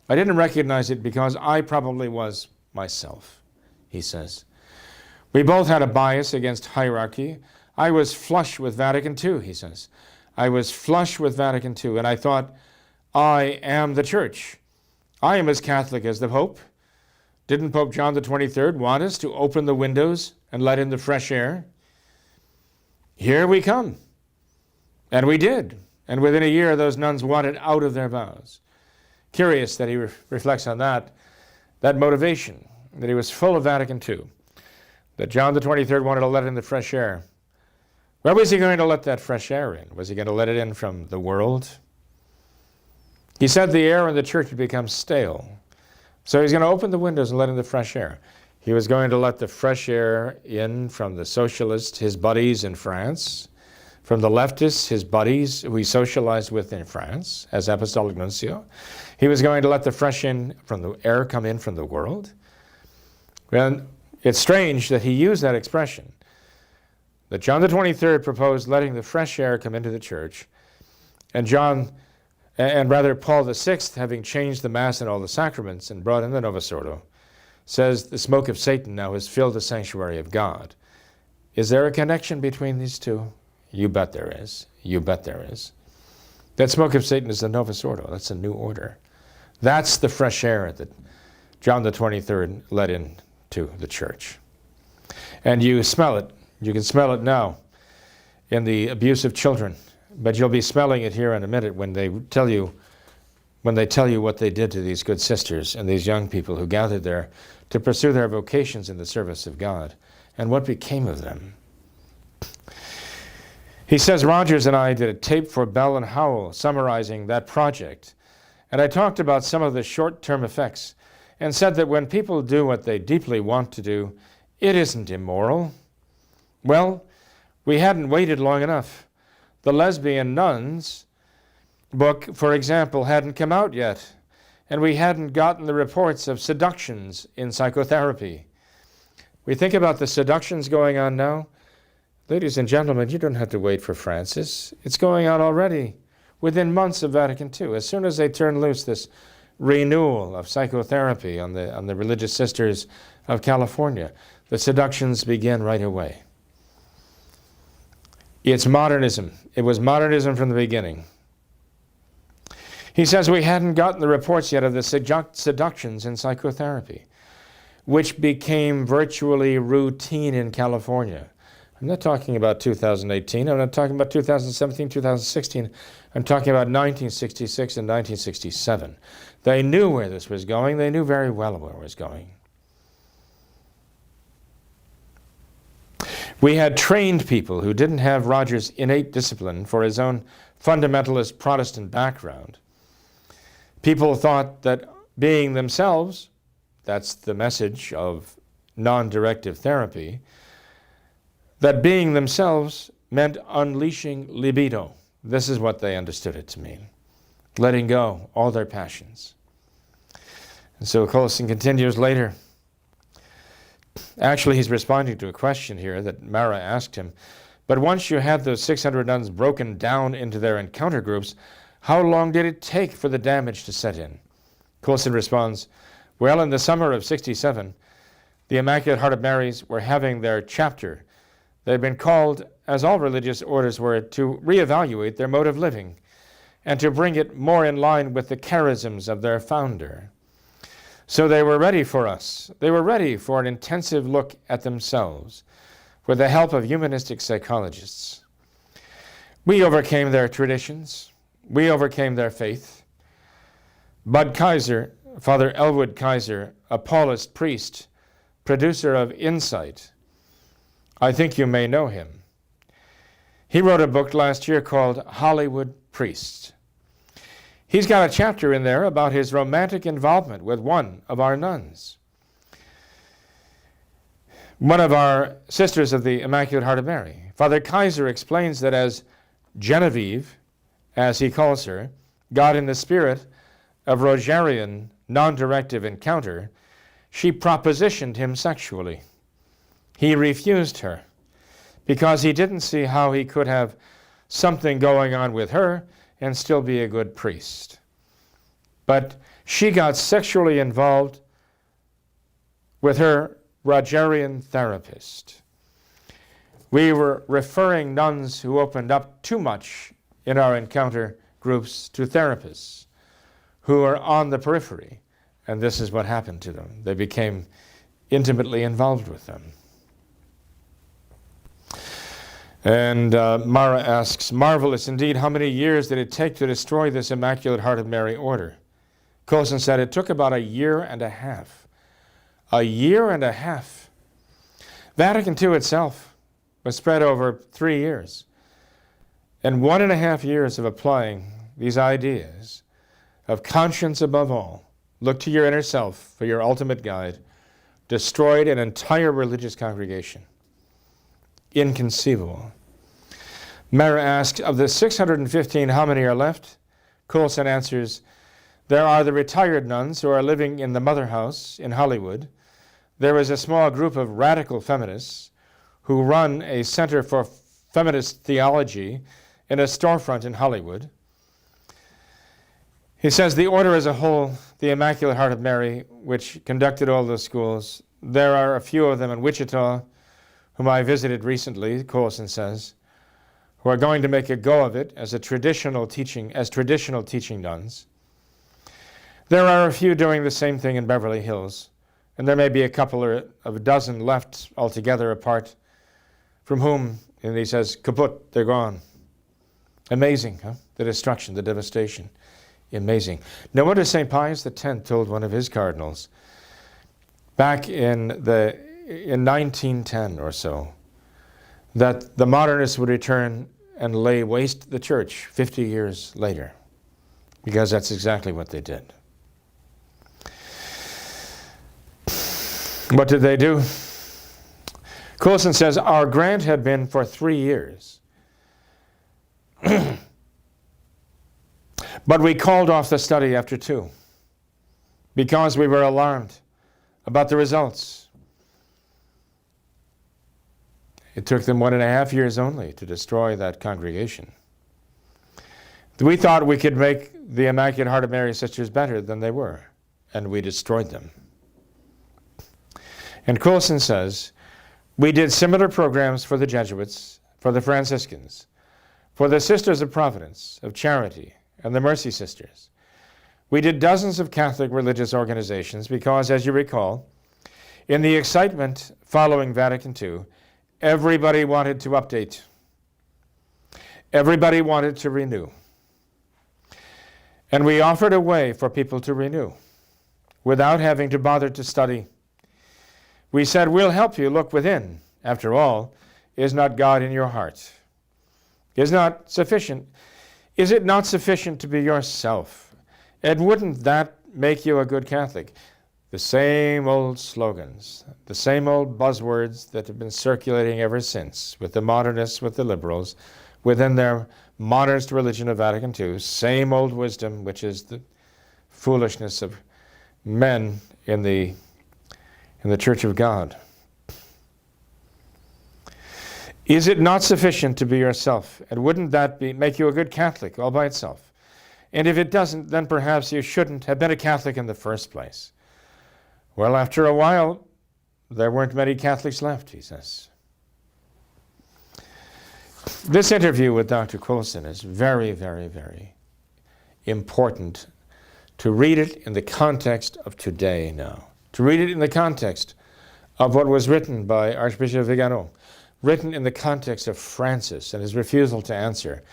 I didn't recognize it because I probably was myself, he says. We both had a bias against hierarchy. I was flush with Vatican II, he says. I was flush with Vatican II, and I thought, I am the Church. I am as Catholic as the Pope. Didn't Pope John the 23rd want us to open the windows and let in the fresh air? Here we come. And we did. And within a year, those nuns wanted out of their vows. Curious that he reflects on that motivation, that he was full of Vatican II, that John the 23rd wanted to let in the fresh air. Where was he going to let that fresh air in? Was he going to let it in from the world? He said the air in the church would become stale. So he's going to open the windows and let in the fresh air. He was going to let the fresh air in from the socialists, his buddies in France, from the leftists, his buddies, who he socialized with in France as apostolic nuncio. He was going to let the fresh air come in from the world. And it's strange that he used that expression, that John the 23rd proposed letting the fresh air come into the church, and Paul VI, having changed the Mass and all the sacraments and brought in the Novus Ordo, says the smoke of Satan now has filled the sanctuary of God. Is there a connection between these two? You bet there is. You bet there is. That smoke of Satan is the Novus Ordo. That's a new order. That's the fresh air that John the 23rd let into the church. And you smell it. You can smell it now in the abuse of children, but you'll be smelling it here in a minute when they tell you what they did to these good sisters and these young people who gathered there to pursue their vocations in the service of God, and what became of them. He says, Rogers and I did a tape for Bell and Howell summarizing that project, and I talked about some of the short-term effects and said that when people do what they deeply want to do, it isn't immoral. Well, we hadn't waited long enough. The Lesbian Nuns book, for example, hadn't come out yet, and we hadn't gotten the reports of seductions in psychotherapy. We think about the seductions going on now. Ladies and gentlemen, you don't have to wait for Francis. It's going on already, within months of Vatican II. As soon as they turn loose this renewal of psychotherapy on the religious sisters of California, the seductions begin right away. It's modernism. It was modernism from the beginning. He says we hadn't gotten the reports yet of the seductions in psychotherapy, which became virtually routine in California. I'm not talking about 2018. I'm not talking about 2017, 2016. I'm talking about 1966 and 1967. They knew where this was going. They knew very well where it was going. We had trained people who didn't have Rogers' innate discipline for his own fundamentalist Protestant background. People thought that being themselves, that's the message of non-directive therapy, that being themselves meant unleashing libido. This is what they understood it to mean. Letting go all their passions. And so Colson continues later. Actually, he's responding to a question here that Mara asked him. But once you had those 600 nuns broken down into their encounter groups, how long did it take for the damage to set in? Colson responds, well, in the summer of 67, the Immaculate Heart of Marys were having their chapter. They'd been called, as all religious orders were, to reevaluate their mode of living and to bring it more in line with the charisms of their founder. So they were ready for us. They were ready for an intensive look at themselves with the help of humanistic psychologists. We overcame their traditions. We overcame their faith. Bud Kaiser, Father Elwood Kaiser, a Paulist priest, producer of Insight, I think you may know him. He wrote a book last year called Hollywood Priests. He's got a chapter in there about his romantic involvement with one of our nuns. One of our sisters of the Immaculate Heart of Mary. Father Kaiser explains that as Genevieve, as he calls her, got in the spirit of Rogerian non-directive encounter, she propositioned him sexually. He refused her because he didn't see how he could have something going on with her and still be a good priest. But she got sexually involved with her Rogerian therapist. We were referring nuns who opened up too much in our encounter groups to therapists who are on the periphery, and this is what happened to them. They became intimately involved with them. And Mara asks, marvelous indeed, how many years did it take to destroy this Immaculate Heart of Mary order? Colson said it took about a year and a half. A year and a half. Vatican II itself was spread over 3 years. And 1.5 years of applying these ideas of conscience above all, look to your inner self for your ultimate guide, destroyed an entire religious congregation. Inconceivable. Mera asks, of the 615, how many are left? Coulson answers, there are the retired nuns who are living in the Mother House in Hollywood. There is a small group of radical feminists who run a center for feminist theology in a storefront in Hollywood. He says the order as a whole, the Immaculate Heart of Mary, which conducted all those schools, there are a few of them in Wichita, whom I visited recently, Coulson says, who are going to make a go of it as traditional teaching nuns. There are a few doing the same thing in Beverly Hills, and there may be a couple or of a dozen left altogether apart, from whom, and he says, kaput, they're gone. Amazing, huh? The destruction, the devastation. Amazing. No wonder St. Pius X told one of his cardinals back in 1910 or so that the modernists would return and lay waste the church 50 years later, because that's exactly what they did. What did they do? Coulson says, our grant had been for 3 years. But we called off the study after 2 because we were alarmed about the results. It took them 1.5 years only to destroy that congregation. We thought we could make the Immaculate Heart of Mary sisters better than they were, and we destroyed them. And Coulson says, we did similar programs for the Jesuits, for the Franciscans, for the Sisters of Providence, of Charity, and the Mercy Sisters. We did dozens of Catholic religious organizations because, as you recall, in the excitement following Vatican II, everybody wanted to update. Everybody wanted to renew. And we offered a way for people to renew without having to bother to study. We said, we'll help you look within. After all, is not God in your heart? Is not sufficient? Is it not sufficient to be yourself? And wouldn't that make you a good Catholic? The same old slogans, the same old buzzwords that have been circulating ever since with the modernists, with the liberals, within their modernist religion of Vatican II, same old wisdom, which is the foolishness of men in the Church of God. Is it not sufficient to be yourself? And wouldn't that make you a good Catholic all by itself? And if it doesn't, then perhaps you shouldn't have been a Catholic in the first place. Well, after a while, there weren't many Catholics left, he says. This interview with Dr. Coulson is very, very, very important to read it in the context of today now. To read it in the context of what was written by Archbishop Vigano, written in the context of Francis and his refusal to answer,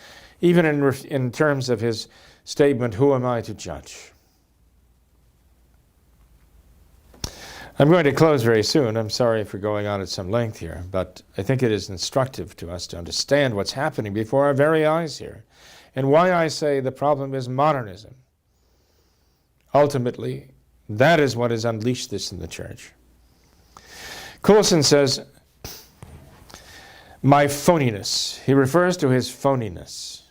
even in terms of his statement, who am I to judge? I'm going to close very soon. I'm sorry for going on at some length here, but I think it is instructive to us to understand what's happening before our very eyes here, and why I say the problem is modernism. Ultimately, that is what has unleashed this in the church. Coulson says, my phoniness. He refers to his phoniness.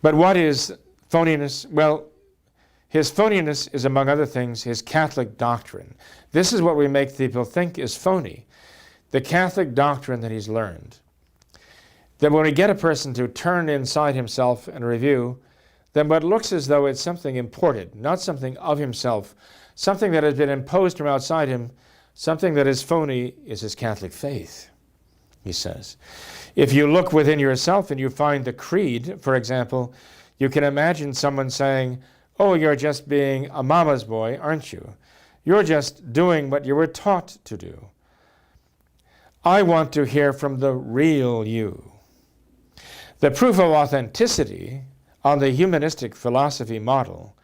But what is phoniness? Well, his phoniness is, among other things, his Catholic doctrine. This is what we make people think is phony. The Catholic doctrine that he's learned. That when we get a person to turn inside himself and review, then what looks as though it's something imported, not something of himself, something that has been imposed from outside him, something that is phony is his Catholic faith, he says. If you look within yourself and you find the creed, for example, you can imagine someone saying, oh, you're just being a mama's boy, aren't you? You're just doing what you were taught to do. I want to hear from the real you. The proof of authenticity on the humanistic philosophy model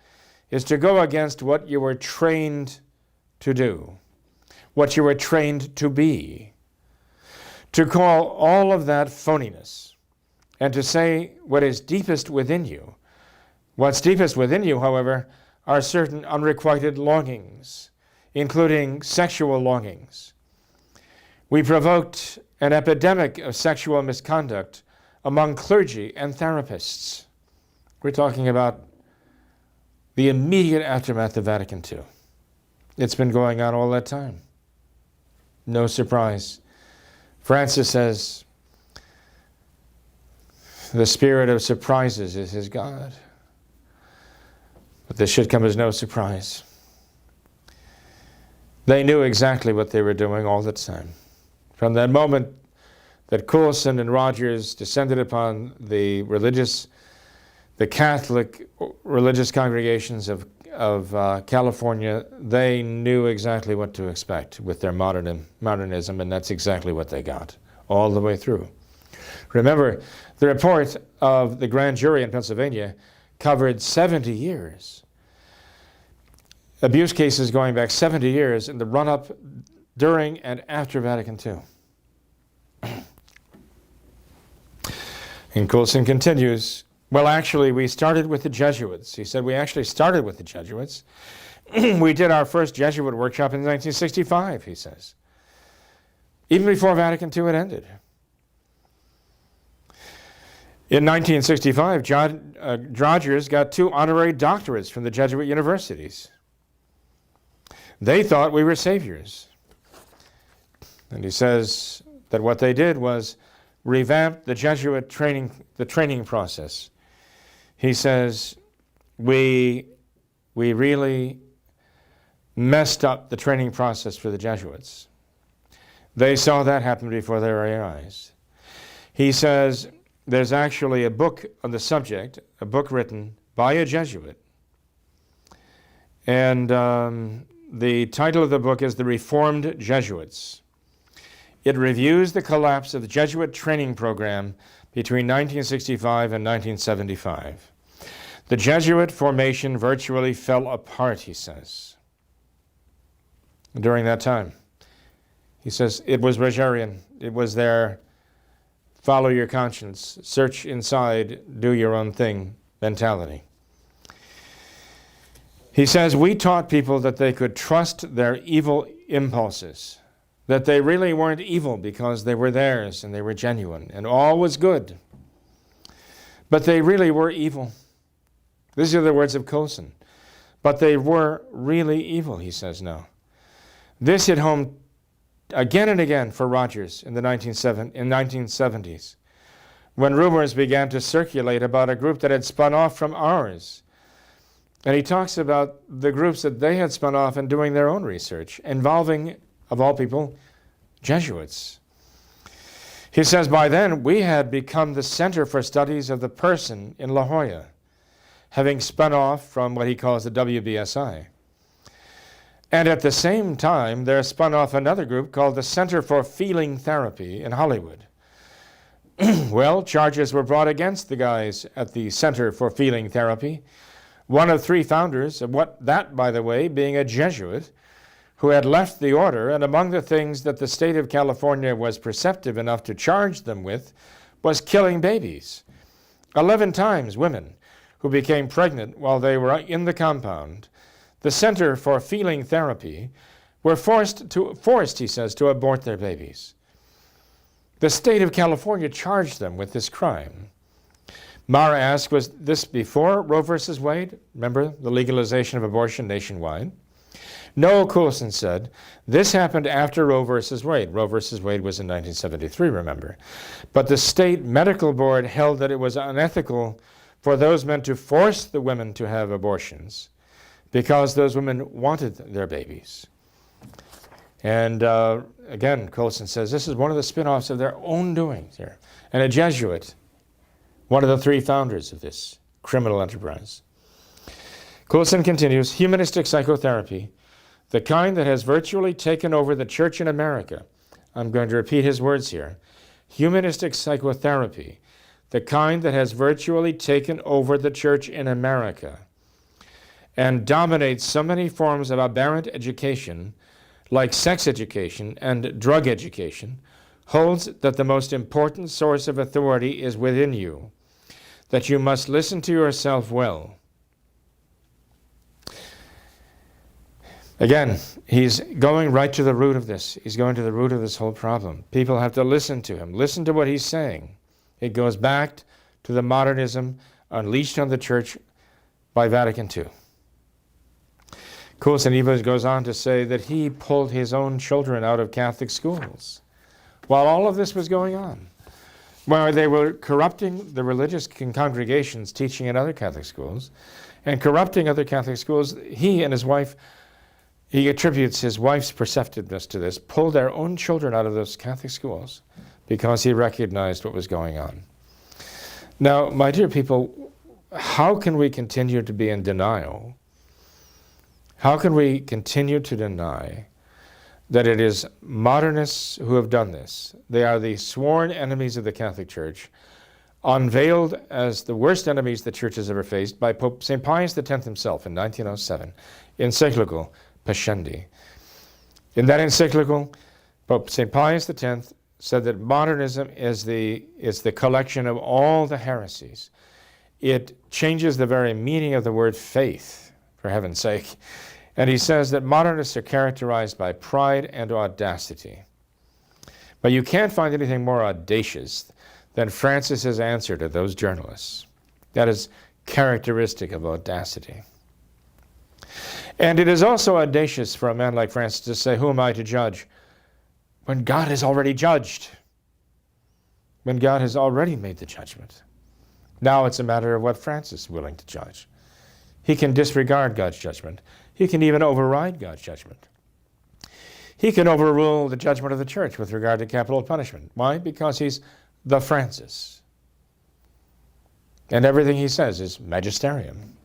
is to go against what you were trained to do, what you were trained to be, to call all of that phoniness, and to say what is deepest within you. What's deepest within you, however, are certain unrequited longings, including sexual longings. We provoked an epidemic of sexual misconduct among clergy and therapists. We're talking about the immediate aftermath of Vatican II. It's been going on all that time. No surprise. Francis says, the spirit of surprises is his God. But this should come as no surprise. They knew exactly what they were doing all the time. From that moment that Coulson and Rogers descended upon the Catholic religious congregations of California, they knew exactly what to expect with their modernism, and that's exactly what they got all the way through. Remember, the report of the grand jury in Pennsylvania covered 70 years. Abuse cases going back 70 years in the run-up, during, and after Vatican II. And Coulson continues, well, actually, we started with the Jesuits. He said, we actually started with the Jesuits. We did our first Jesuit workshop in 1965, he says, even before Vatican II had ended. In 1965, Rogers got 2 honorary doctorates from the Jesuit universities. They thought we were saviors. And he says that what they did was revamp the Jesuit training process. He says, we really messed up the training process for the Jesuits. They saw that happen before their very eyes. He says, there's actually a book on the subject, a book written by a Jesuit. And the title of the book is The Reformed Jesuits. It reviews the collapse of the Jesuit training program between 1965 and 1975. The Jesuit formation virtually fell apart, he says, during that time. He says it was Rogerian. It was their follow your conscience, search inside, do your own thing mentality. He says, we taught people that they could trust their evil impulses, that they really weren't evil because they were theirs and they were genuine and all was good. But they really were evil. These are the words of Coulson. But they were really evil, he says now. This hit home again and again for Rogers in the 1970s, when rumors began to circulate about a group that had spun off from ours. And he talks about the groups that they had spun off and doing their own research, involving, of all people, Jesuits. He says, by then, we had become the center for studies of the person in La Jolla, having spun off from what he calls the WBSI. And at the same time, there spun off another group called the Center for Feeling Therapy in Hollywood. Well, charges were brought against the guys at the Center for Feeling Therapy, one of 3 founders, of that, by the way, being a Jesuit, who had left the order, and among the things that the state of California was perceptive enough to charge them with was killing babies. 11 times women who became pregnant while they were in the compound, the Center for Feeling Therapy, were forced, he says, to abort their babies. The state of California charged them with this crime. Mara asked, was this before Roe versus Wade? Remember the legalization of abortion nationwide? No, Coulson said, this happened after Roe versus Wade. Roe versus Wade was in 1973, remember. But the state medical board held that it was unethical for those men to force the women to have abortions because those women wanted their babies. And again, Coulson says this is one of the spin-offs of their own doings here. And a Jesuit, one of the 3 founders of this criminal enterprise. Coulson continues, humanistic psychotherapy, the kind that has virtually taken over the church in America. I'm going to repeat his words here. Humanistic psychotherapy, the kind that has virtually taken over the church in America and dominates so many forms of aberrant education, like sex education and drug education, holds that the most important source of authority is within you, that you must listen to yourself well. Again, he's going right to the root of this. He's going to the root of this whole problem. People have to listen to him, listen to what he's saying, It goes back to the modernism unleashed on the church by Vatican II. Kusineva goes on to say that he pulled his own children out of Catholic schools while all of this was going on. While they were corrupting the religious congregations teaching in other Catholic schools and corrupting other Catholic schools, he and his wife, he attributes his wife's perceptiveness to this, pulled their own children out of those Catholic schools because he recognized what was going on. Now, my dear people, how can we continue to be in denial? How can we continue to deny that it is modernists who have done this? They are the sworn enemies of the Catholic Church, unveiled as the worst enemies the Church has ever faced by Pope St. Pius X himself in 1907, encyclical Pascendi. In that encyclical, Pope St. Pius X said that modernism is the collection of all the heresies. It changes the very meaning of the word faith, for heaven's sake. And he says that modernists are characterized by pride and audacity. But you can't find anything more audacious than Francis's answer to those journalists. That is characteristic of audacity. And it is also audacious for a man like Francis to say, "Who am I to judge?" when God has already judged, when God has already made the judgment. Now it's a matter of what Francis is willing to judge. He can disregard God's judgment. He can even override God's judgment. He can overrule the judgment of the church with regard to capital punishment. Why? Because he's the Francis. And everything he says is magisterium.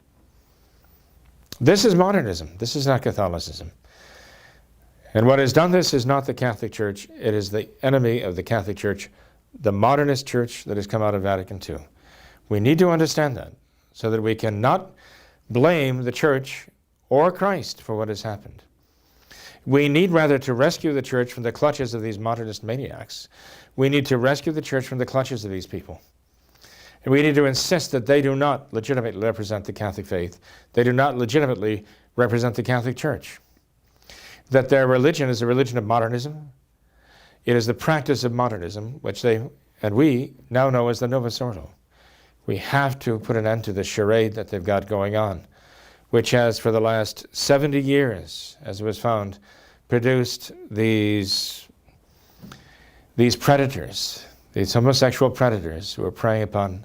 This is modernism. This is not Catholicism. And what has done this is not the Catholic Church. It is the enemy of the Catholic Church, the modernist church that has come out of Vatican II. We need to understand that so that we cannot blame the church or Christ for what has happened. We need rather to rescue the church from the clutches of these modernist maniacs. We need to rescue the church from the clutches of these people. And we need to insist that they do not legitimately represent the Catholic faith. They do not legitimately represent the Catholic Church. That their religion is a religion of modernism. It is the practice of modernism, which they and we now know as the Novus Ordo. We have to put an end to the charade that they've got going on, which has for the last 70 years, as it was found, produced these predators, these homosexual predators who are preying upon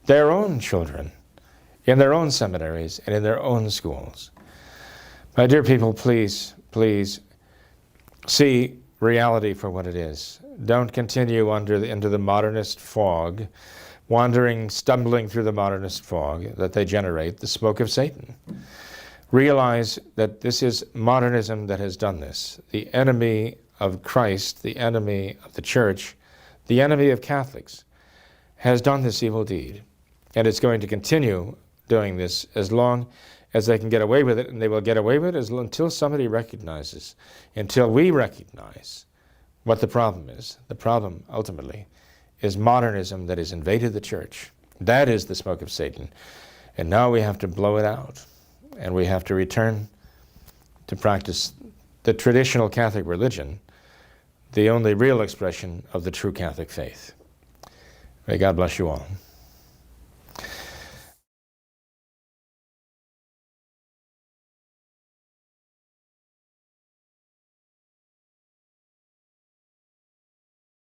their own children in their own seminaries and in their own schools. My dear people, please, please see reality for what it is. Don't continue into the modernist fog, wandering, stumbling through the modernist fog that they generate, the smoke of Satan. Realize that this is modernism that has done this. The enemy of Christ, the enemy of the church, the enemy of Catholics, has done this evil deed. And it's going to continue doing this as long as they can get away with it, and they will get away with it until somebody recognizes, until we recognize what the problem is. The problem, ultimately, is modernism that has invaded the church. That is the smoke of Satan. And now we have to blow it out. And we have to return to practice the traditional Catholic religion, the only real expression of the true Catholic faith. May God bless you all.